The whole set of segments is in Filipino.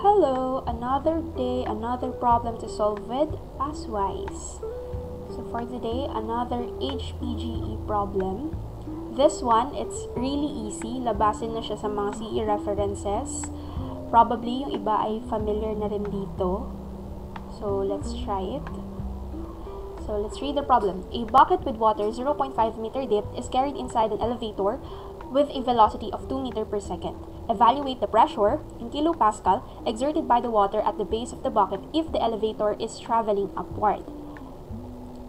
Hello, another day, another problem to solve with Passwise. So for today, another HPGE problem. This one, it's really easy. Labasin na siya sa mga CE references. Probably yung iba ay familiar na rin dito. So let's try it. So let's read the problem. A bucket with water 0.5 meter depth is carried inside an elevator with a velocity of 2 meter per second. Evaluate the pressure in kilopascal exerted by the water at the base of the bucket if the elevator is traveling upward.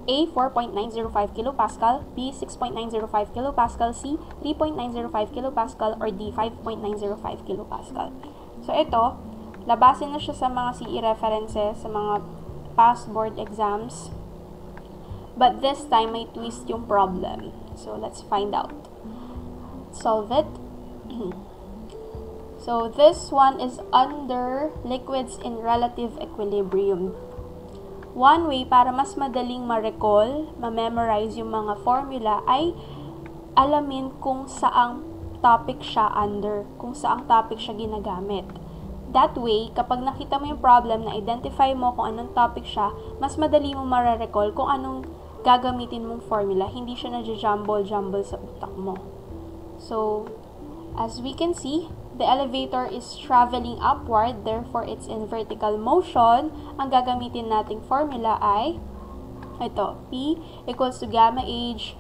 A 4.905 kilopascal, B 6.905 kilopascal, C 3.905 kilopascal, or D 5.905 kilopascal. So ito, labasin na siya sa mga CE references, sa mga past board exams. But this time, may twist yung problem. So let's find out. Solve it. So this one is under liquids in relative equilibrium. One way para mas madaling ma-recall, ma-memorize yung mga formula ay alamin kung saang topic siya under, kung saang topic siya ginagamit. That way, kapag nakita mo yung problem, na-identify mo kung anong topic siya, mas madali mo ma-recall kung anong gagamitin mong formula. Hindi siya na-jumble-jumble sa utak mo. So, as we can see, the elevator is traveling upward, therefore it's in vertical motion. Ang gagamitin nating formula ay ito, P equals to gamma H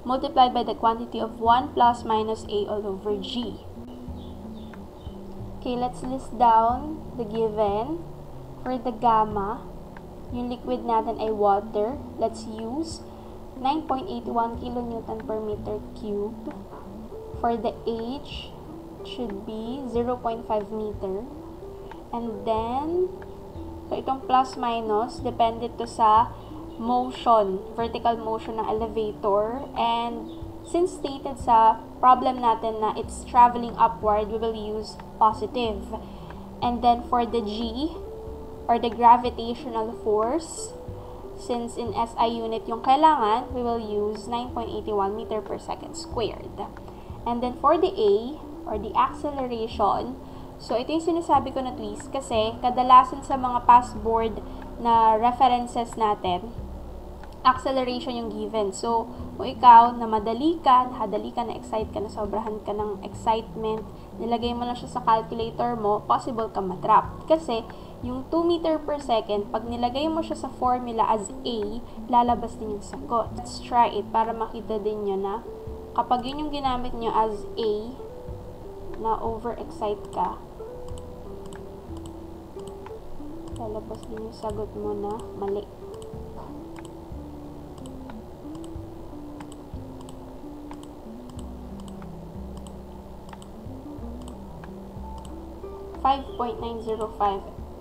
multiplied by the quantity of 1 plus minus A all over G. Okay, let's list down the given. For the gamma, yung liquid natin ay water. Let's use 9.81 kilonewton per meter cube. For the H, should be 0.5 meter. And then, so itong plus minus, depende to sa motion, vertical motion ng elevator. And since stated sa problem natin na it's traveling upward, we will use positive. And then for the G, or the gravitational force, since in SI unit yung kailangan, we will use 9.81 meter per second squared. And then for the A, or the acceleration, so ito yung sinasabi ko na twist kasi kadalasan sa mga past board na references natin, acceleration yung given. So, kung ikaw na madali ka, na-excite ka, nasobrahan ka ng excitement, nilagay mo lang siya sa calculator mo, possible ka matrap. Kasi, yung 2 meter per second, pag nilagay mo siya sa formula as A, lalabas din yung sagot. Let's try it para makita din nyo na kapag yun yung ginamit nyo as A, na over-excite ka, lalabas din yung sagot mo na mali. .905,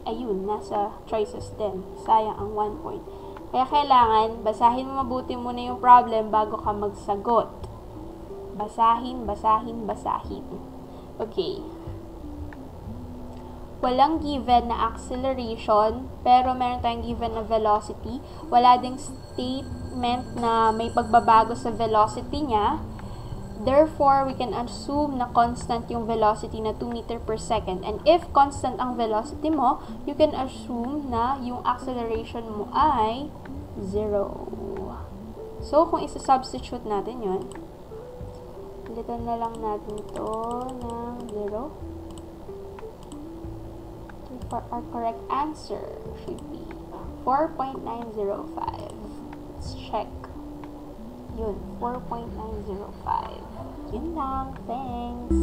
ayun, nasa choices din. Sayang ang 1 point. Kaya kailangan, basahin mo mabuti muna yung problem bago ka magsagot. Basahin. Okay. Walang given na acceleration, pero meron tayong given na velocity. Wala ding statement na may pagbabago sa velocity niya. Therefore, we can assume na constant yung velocity na 2 meter per second. And if constant ang velocity mo, you can assume na yung acceleration mo ay 0. So, kung isa-substitute natin yun, pilitan na lang natin ito ng 0. For our correct answer should be 4.905. Let's check. Yun, 4.905. Yun lang. Thanks!